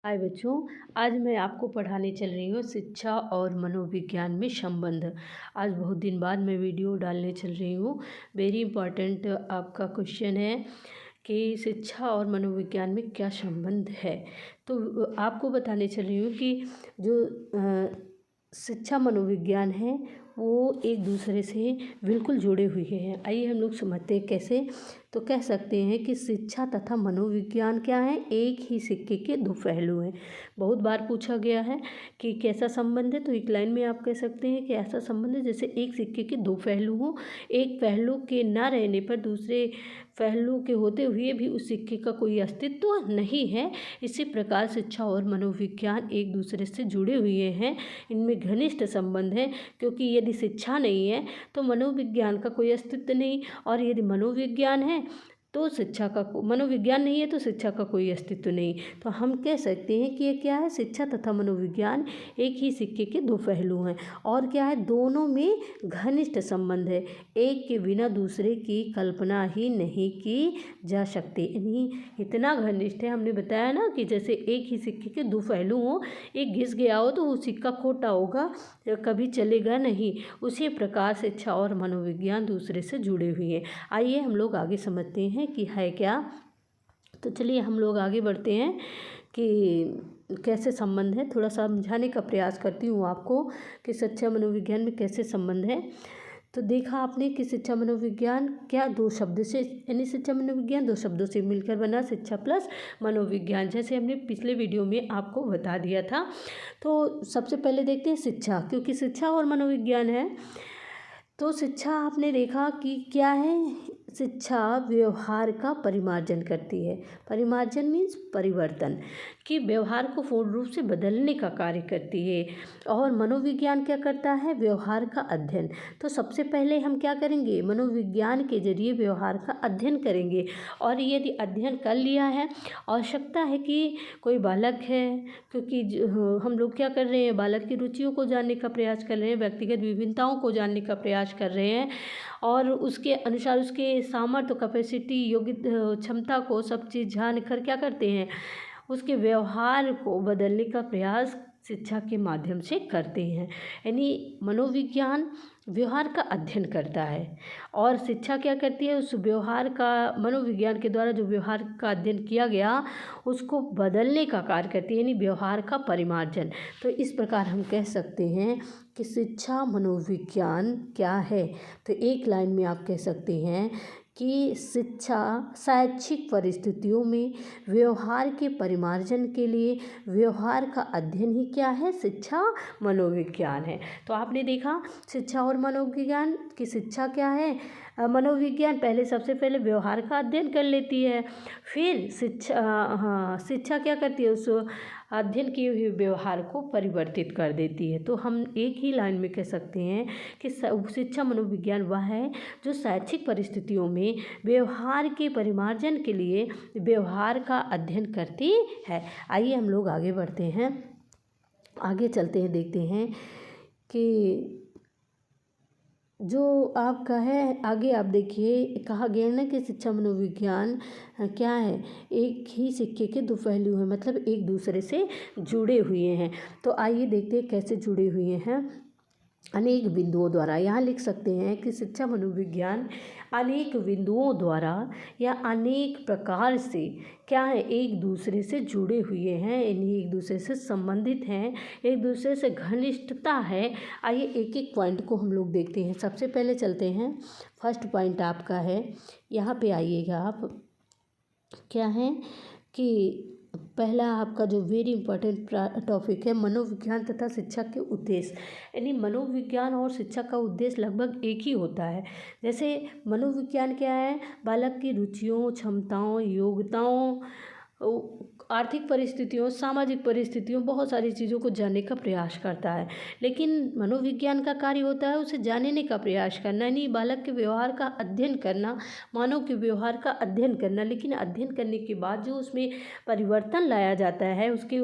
हाय बच्चों, आज मैं आपको पढ़ाने चल रही हूँ शिक्षा और मनोविज्ञान में संबंध। आज बहुत दिन बाद मैं वीडियो डालने चल रही हूँ। वेरी इम्पॉर्टेंट आपका क्वेश्चन है कि शिक्षा और मनोविज्ञान में क्या संबंध है। तो आपको बताने चल रही हूँ कि जो शिक्षा मनोविज्ञान है वो एक दूसरे से बिल्कुल जुड़े हुए हैं। आइए हम लोग समझते हैं कैसे। तो कह सकते हैं कि शिक्षा तथा मनोविज्ञान क्या है, एक ही सिक्के के दो पहलू हैं। बहुत बार पूछा गया है कि कैसा संबंध है, तो एक लाइन में आप कह सकते हैं कि ऐसा संबंध है जैसे एक सिक्के के दो पहलू हों। एक पहलू के ना रहने पर दूसरे पहलू के होते हुए भी उस सिक्के का कोई अस्तित्व नहीं है। इसी प्रकार शिक्षा और मनोविज्ञान एक दूसरे से जुड़े हुए हैं, इनमें घनिष्ठ संबंध है। क्योंकि यदि शिक्षा नहीं है तो मनोविज्ञान का कोई अस्तित्व नहीं, और यदि मनोविज्ञान है तो शिक्षा का मनोविज्ञान नहीं है तो शिक्षा का कोई अस्तित्व नहीं। तो हम कह सकते हैं कि ये क्या है, शिक्षा तथा मनोविज्ञान एक ही सिक्के के दो पहलू हैं। और क्या है, दोनों में घनिष्ठ संबंध है। एक के बिना दूसरे की कल्पना ही नहीं की जा सकती। यानी इतना घनिष्ठ है। हमने बताया ना कि जैसे एक ही सिक्के के दो पहलू हों, एक घिस गया हो तो वो सिक्का खोटा होगा, कभी चलेगा नहीं। उसी प्रकार शिक्षा और मनोविज्ञान दूसरे से जुड़े हुए हैं। आइए हम लोग आगे समझते हैं कि है क्या। तो चलिए हम लोग आगे बढ़ते हैं कि कैसे संबंध है। थोड़ा समझाने का प्रयास करती हूँ आपको कि शिक्षा मनोविज्ञान में कैसे संबंध है। तो देखा आपने कि शिक्षा मनोविज्ञान क्या दो शब्द से, यानी शिक्षा मनोविज्ञान दो शब्दों से मिलकर बना, शिक्षा प्लस मनोविज्ञान, जैसे हमने पिछले वीडियो में आपको बता दिया था। तो सबसे पहले देखते हैं शिक्षा, क्योंकि शिक्षा और मनोविज्ञान है। तो शिक्षा आपने देखा कि क्या है, शिक्षा व्यवहार का परिमार्जन करती है। परिमार्जन मीन्स परिवर्तन, कि व्यवहार को पूर्ण रूप से बदलने का कार्य करती है। और मनोविज्ञान क्या करता है, व्यवहार का अध्ययन। तो सबसे पहले हम क्या करेंगे, मनोविज्ञान के जरिए व्यवहार का अध्ययन करेंगे। और यदि अध्ययन कर लिया है, आवश्यकता है कि कोई बालक है, क्योंकि हम लोग क्या कर रहे हैं, बालक की रुचियों को जानने का प्रयास कर रहे हैं, व्यक्तिगत विभिन्नताओं को जानने का प्रयास कर रहे हैं, और उसके अनुसार उसके सामर्थ्य, कैपेसिटी, योग्य क्षमता को सब चीज़ जान कर क्या करते हैं, उसके व्यवहार को बदलने का प्रयास शिक्षा के माध्यम से करते हैं। यानी मनोविज्ञान व्यवहार का अध्ययन करता है और शिक्षा क्या करती है, उस व्यवहार का, मनोविज्ञान के द्वारा जो व्यवहार का अध्ययन किया गया उसको बदलने का कार्य करती है, यानी व्यवहार का परिमार्जन। तो इस प्रकार हम कह सकते हैं कि शिक्षा मनोविज्ञान क्या है। तो एक लाइन में आप कह सकते हैं कि शिक्षा शैक्षिक परिस्थितियों में व्यवहार के परिमार्जन के लिए व्यवहार का अध्ययन ही क्या है, शिक्षा मनोविज्ञान है। तो आपने देखा शिक्षा और मनोविज्ञान की, शिक्षा क्या है, मनोविज्ञान पहले सबसे पहले व्यवहार का अध्ययन कर लेती है, फिर शिक्षा क्या करती है, उस अध्ययन किए हुए व्यवहार को परिवर्तित कर देती है। तो हम एक ही लाइन में कह सकते हैं कि शिक्षा मनोविज्ञान वह है जो शैक्षिक परिस्थितियों में व्यवहार के परिमार्जन के लिए व्यवहार का अध्ययन करती है। आइए हम लोग आगे बढ़ते हैं, आगे चलते हैं, देखते हैं कि जो आपका है, आगे आप देखिए, कहा गया ना कि शिक्षा मनोविज्ञान क्या है, एक ही सिक्के के दो पहलू हैं, मतलब एक दूसरे से जुड़े हुए हैं। तो आइए देखते हैं कैसे जुड़े हुए हैं। अनेक बिंदुओं द्वारा, यहाँ लिख सकते हैं कि शिक्षा मनोविज्ञान अनेक बिंदुओं द्वारा या अनेक प्रकार से क्या है, एक दूसरे से जुड़े हुए हैं, यानी एक दूसरे से संबंधित हैं, एक दूसरे से घनिष्ठता है। आइए एक एक पॉइंट को हम लोग देखते हैं। सबसे पहले चलते हैं, फर्स्ट पॉइंट आपका है, यहाँ पे आइएगा आप, क्या है कि पहला आपका जो वेरी इंपॉर्टेंट टॉपिक है, मनोविज्ञान तथा शिक्षा के उद्देश्य। यानी मनोविज्ञान और शिक्षा का उद्देश्य लगभग एक ही होता है। जैसे मनोविज्ञान क्या है, बालक की रुचियों, क्षमताओं, योग्यताओं, आर्थिक परिस्थितियों, सामाजिक परिस्थितियों, बहुत सारी चीज़ों को जानने का प्रयास करता है। लेकिन मनोविज्ञान का कार्य होता है उसे जानने का प्रयास करना, यानी बालक के व्यवहार का अध्ययन करना, मानव के व्यवहार का अध्ययन करना। लेकिन अध्ययन करने के बाद जो उसमें परिवर्तन लाया जाता है, उसके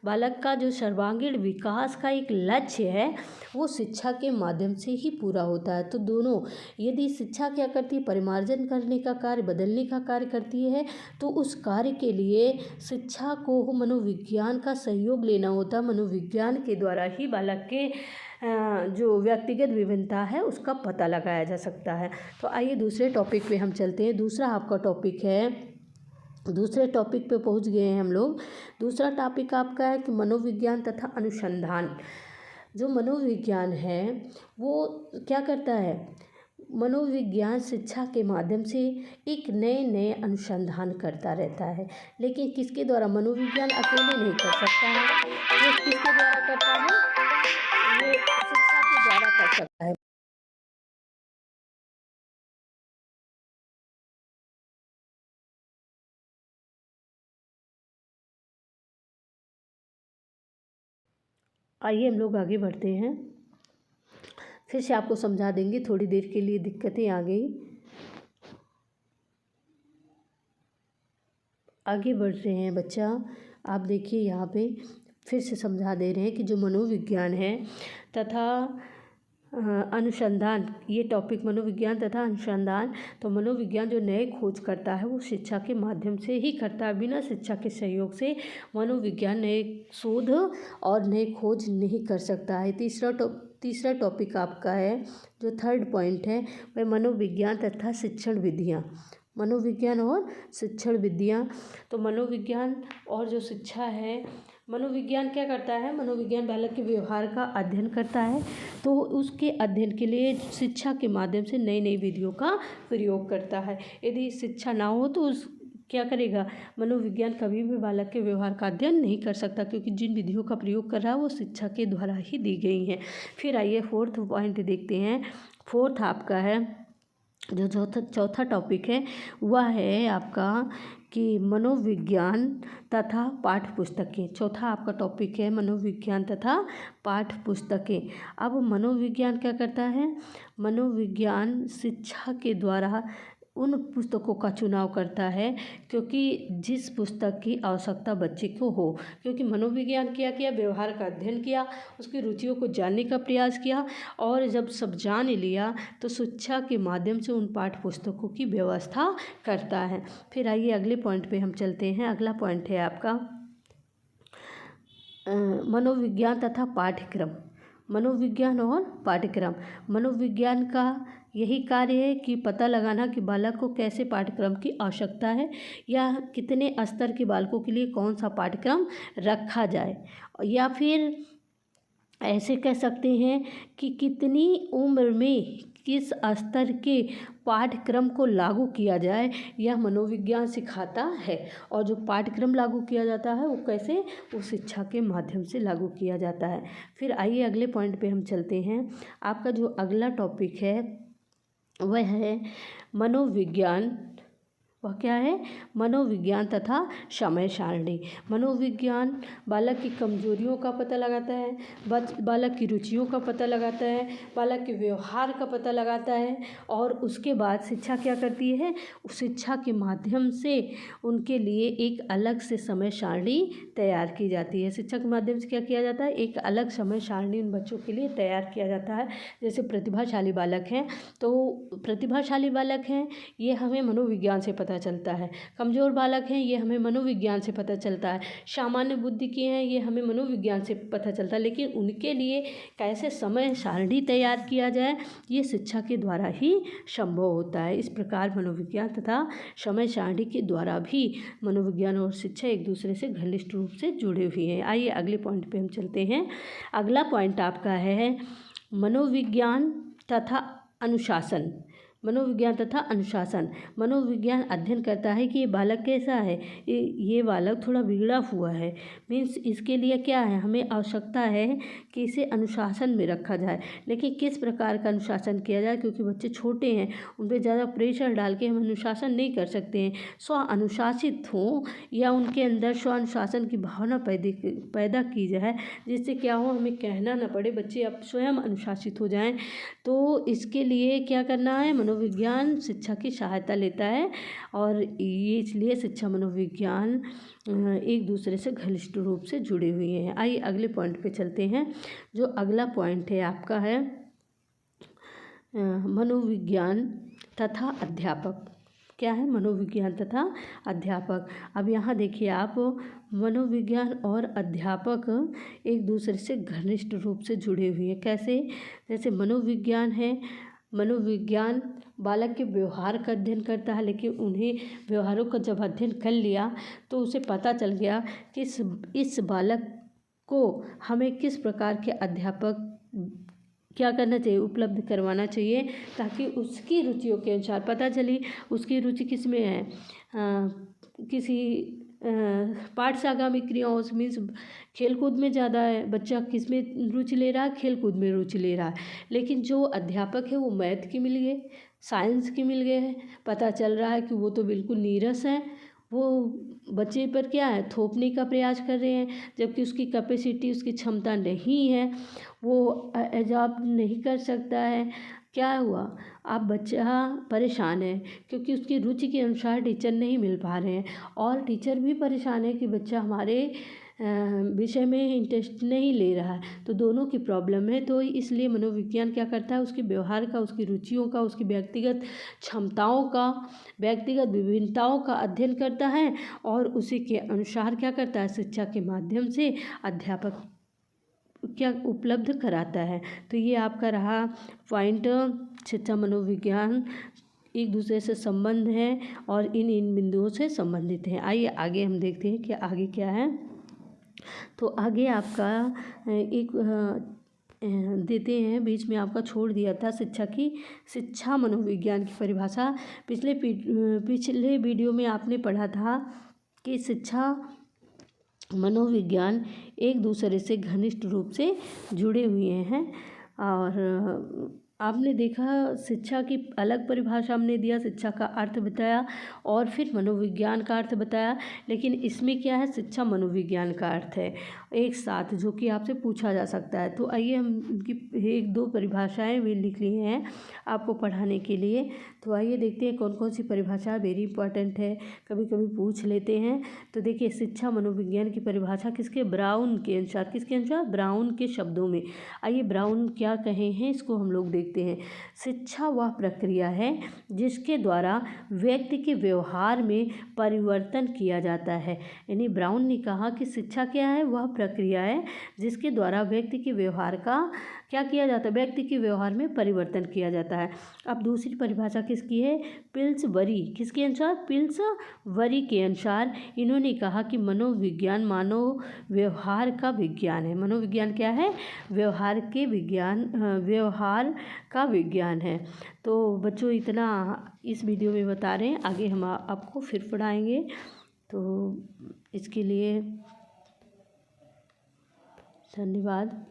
बालक का जो सर्वांगीण विकास का एक लक्ष्य है, वो शिक्षा के माध्यम से ही पूरा होता है। तो दोनों, यदि शिक्षा क्या करती है, परिमार्जन करने का कार्य, बदलने का कार्य करती है, तो उस कार्य के लिए शिक्षा शिक्षा को मनोविज्ञान का सहयोग लेना होता है। मनोविज्ञान के द्वारा ही बालक के जो व्यक्तिगत विभिन्नता है उसका पता लगाया जा सकता है। तो आइए दूसरे टॉपिक पे हम चलते हैं। दूसरा आपका टॉपिक है, दूसरे टॉपिक पे पहुंच गए हैं हम लोग। दूसरा टॉपिक आपका है कि मनोविज्ञान तथा अनुसंधान। जो मनोविज्ञान है वो क्या करता है, मनोविज्ञान शिक्षा के माध्यम से एक नए नए अनुसंधान करता रहता है। लेकिन किसके द्वारा, मनोविज्ञान अकेले नहीं कर सकता है, वो किसके द्वारा करता है, वो शिक्षा के द्वारा कर सकता है। आइए हम लोग आगे बढ़ते हैं। फिर से आपको समझा देंगे, थोड़ी देर के लिए दिक्कतें आ गई। आगे बढ़ रहे हैं बच्चा। आप देखिए यहाँ पे फिर से समझा दे रहे हैं कि जो मनोविज्ञान है तथा अनुसंधान, ये टॉपिक मनोविज्ञान तथा अनुसंधान। तो मनोविज्ञान जो नए खोज करता है वो शिक्षा के माध्यम से ही करता है। बिना शिक्षा के सहयोग से मनोविज्ञान नए शोध और नए खोज नहीं कर सकता है। तीसरा टॉपिक आपका है, जो थर्ड पॉइंट है, वह मनोविज्ञान तथा शिक्षण विधियाँ। मनोविज्ञान और शिक्षण विधियाँ। तो मनोविज्ञान और जो शिक्षा है, मनोविज्ञान क्या करता है, मनोविज्ञान बालक के व्यवहार का अध्ययन करता है। तो उसके अध्ययन के लिए शिक्षा के माध्यम से नई नई विधियों का प्रयोग करता है। यदि शिक्षा ना हो तो उस क्या करेगा, मनोविज्ञान कभी भी बालक के व्यवहार का अध्ययन नहीं कर सकता, क्योंकि जिन विधियों का प्रयोग कर रहा है वो शिक्षा के द्वारा ही दी गई हैं। फिर आइए फोर्थ पॉइंट देखते हैं। फोर्थ आपका है, जो चौथा टॉपिक है वह है आपका कि मनोविज्ञान तथा पाठ्य पुस्तकें। चौथा आपका टॉपिक है मनोविज्ञान तथा पाठ्य पुस्तकें। अब मनोविज्ञान क्या करता है, मनोविज्ञान शिक्षा के द्वारा उन पुस्तकों का चुनाव करता है क्योंकि जिस पुस्तक की आवश्यकता बच्चे को हो। क्योंकि मनोविज्ञान क्या किया, व्यवहार का अध्ययन किया, उसकी रुचियों को जानने का प्रयास किया, और जब सब जान लिया तो शिक्षा के माध्यम से उन पाठ्य पुस्तकों की व्यवस्था करता है। फिर आइए अगले पॉइंट पे हम चलते हैं। अगला पॉइंट है आपका मनोविज्ञान तथा पाठ्यक्रम। मनोविज्ञान और पाठ्यक्रम। मनोविज्ञान का यही कार्य है कि पता लगाना कि बालक को कैसे पाठ्यक्रम की आवश्यकता है, या कितने स्तर के बालकों के लिए कौन सा पाठ्यक्रम रखा जाए, या फिर ऐसे कह सकते हैं कि कितनी उम्र में किस स्तर के पाठ्यक्रम को लागू किया जाए, यह मनोविज्ञान सिखाता है। और जो पाठ्यक्रम लागू किया जाता है वो कैसे, वो शिक्षा के माध्यम से लागू किया जाता है। फिर आइए अगले पॉइंट पे हम चलते हैं। आपका जो अगला टॉपिक है वह है मनोविज्ञान। वह क्या है, मनोविज्ञान तथा समय सारणी। मनोविज्ञान बालक की कमजोरियों का पता लगाता है, बालक की रुचियों का पता लगाता है, बालक के व्यवहार का पता लगाता है, और उसके बाद शिक्षा क्या करती है, उस शिक्षा के माध्यम से उनके लिए एक अलग से समय सारणी तैयार की जाती है। शिक्षा के माध्यम से क्या किया जाता है, एक अलग समय सारणी उन बच्चों के लिए तैयार किया जाता है। जैसे प्रतिभाशाली बालक हैं, तो प्रतिभाशाली बालक हैं ये हमें मनोविज्ञान से पता चलता है। कमज़ोर बालक हैं ये हमें मनोविज्ञान से पता चलता है। सामान्य बुद्धि के हैं ये हमें मनोविज्ञान से पता चलता है। लेकिन उनके लिए कैसे समय सारणी तैयार किया जाए, ये शिक्षा के द्वारा ही संभव होता है। इस प्रकार मनोविज्ञान तथा समय सारणी के द्वारा भी मनोविज्ञान और शिक्षा एक दूसरे से घनिष्ठ रूप से जुड़े हुए हैं। आइए अगले पॉइंट पे हम चलते हैं। अगला पॉइंट आपका है मनोविज्ञान तथा अनुशासन। मनोविज्ञान तथा अनुशासन। मनोविज्ञान अध्ययन करता है कि ये बालक कैसा है, ये बालक थोड़ा बिगड़ा हुआ है, मीन्स इसके लिए क्या है, हमें आवश्यकता है कि इसे अनुशासन में रखा जाए। लेकिन किस प्रकार का अनुशासन किया जाए, क्योंकि बच्चे छोटे हैं, उन पर ज़्यादा प्रेशर डाल के हम अनुशासन नहीं कर सकते हैं। स्व अनुशासित हों या उनके अंदर स्व अनुशासन की भावना पैदा की जाए, जिससे क्या हो, हमें कहना ना पड़े, बच्चे अब स्वयं अनुशासित हो जाएं। तो इसके लिए क्या करना है, मनोविज्ञान शिक्षा की सहायता लेता है, और ये इसलिए शिक्षा मनोविज्ञान एक दूसरे से घनिष्ठ रूप से जुड़े हुए हैं। आइए अगले पॉइंट पे चलते हैं। जो अगला पॉइंट है आपका है मनोविज्ञान तथा अध्यापक। क्या है, मनोविज्ञान तथा अध्यापक। अब यहाँ देखिए आप, मनोविज्ञान और अध्यापक एक दूसरे से घनिष्ठ रूप से जुड़े हुए हैं। कैसे? जैसे मनोविज्ञान है, मनोविज्ञान बालक के व्यवहार का अध्ययन करता है, लेकिन उन्हें व्यवहारों का जब अध्ययन कर लिया तो उसे पता चल गया कि इस बालक को हमें किस प्रकार के अध्यापक क्या करना चाहिए, उपलब्ध करवाना चाहिए, ताकि उसकी रुचियों के अनुसार पता चली उसकी रुचि किस में है। किसी पाठ से आगामी क्रियाओं से, मीन्स खेल कूद में ज़्यादा है, बच्चा किस में रुचि ले रहा है, खेल कूद में रुचि ले रहा है। लेकिन जो अध्यापक है वो मैथ के मिल गए, साइंस के मिल गए हैं, पता चल रहा है कि वो तो बिल्कुल नीरस है, वो बच्चे पर क्या है, थोपने का प्रयास कर रहे हैं, जबकि उसकी कैपेसिटी, उसकी क्षमता नहीं है, वो एडॉप्ट नहीं कर सकता है। क्या हुआ, आप बच्चा परेशान है क्योंकि उसकी रुचि के अनुसार टीचर नहीं मिल पा रहे हैं, और टीचर भी परेशान है कि बच्चा हमारे विषय में इंटरेस्ट नहीं ले रहा है। तो दोनों की प्रॉब्लम है। तो इसलिए मनोविज्ञान क्या करता है, उसके व्यवहार का, उसकी रुचियों का, उसकी व्यक्तिगत क्षमताओं का, व्यक्तिगत विभिन्नताओं का अध्ययन करता है, और उसी के अनुसार क्या करता है, शिक्षा के माध्यम से अध्यापक क्या उपलब्ध कराता है। तो ये आपका रहा पॉइंट, शिक्षा मनोविज्ञान एक दूसरे से संबंध है और इन बिंदुओं से संबंधित हैं। आइए आगे हम देखते हैं कि आगे क्या है। तो आगे आपका एक देते हैं, बीच में आपका छोड़ दिया था शिक्षा मनोविज्ञान की परिभाषा। पिछले वीडियो में आपने पढ़ा था कि शिक्षा मनोविज्ञान एक दूसरे से घनिष्ठ रूप से जुड़े हुए हैं, और आपने देखा शिक्षा की अलग परिभाषा हमने दिया, शिक्षा का अर्थ बताया और फिर मनोविज्ञान का अर्थ बताया। लेकिन इसमें क्या है, शिक्षा मनोविज्ञान का अर्थ है एक साथ, जो कि आपसे पूछा जा सकता है। तो आइए हम उनकी एक दो परिभाषाएं भी लिख लिए हैं आपको पढ़ाने के लिए। तो आइए देखते हैं कौन कौन सी परिभाषा वेरी इंपॉर्टेंट है, कभी कभी पूछ लेते हैं। तो देखिए, शिक्षा मनोविज्ञान की परिभाषा किसके, ब्राउन के अनुसार। किसके अनुसार, ब्राउन के शब्दों में। आइए ब्राउन क्या कहे हैं इसको हम लोग देखते हैं। शिक्षा वह प्रक्रिया है जिसके द्वारा व्यक्ति के व्यवहार में परिवर्तन किया जाता है। यानी ब्राउन ने कहा कि शिक्षा क्या है, वह प्रक्रिया है जिसके द्वारा व्यक्ति के व्यवहार का क्या किया जाता है, व्यक्ति के व्यवहार में परिवर्तन किया जाता है। अब दूसरी परिभाषा किसकी है, पिल्सबरी। किसके अनुसार, पिल्सबरी के अनुसार इन्होंने कहा कि मनोविज्ञान मानव व्यवहार का विज्ञान है। मनोविज्ञान क्या है, व्यवहार का विज्ञान है। तो बच्चों इतना इस वीडियो में बता रहे हैं, आगे हम आपको फिर पढ़ाएंगे। तो इसके लिए धन्यवाद।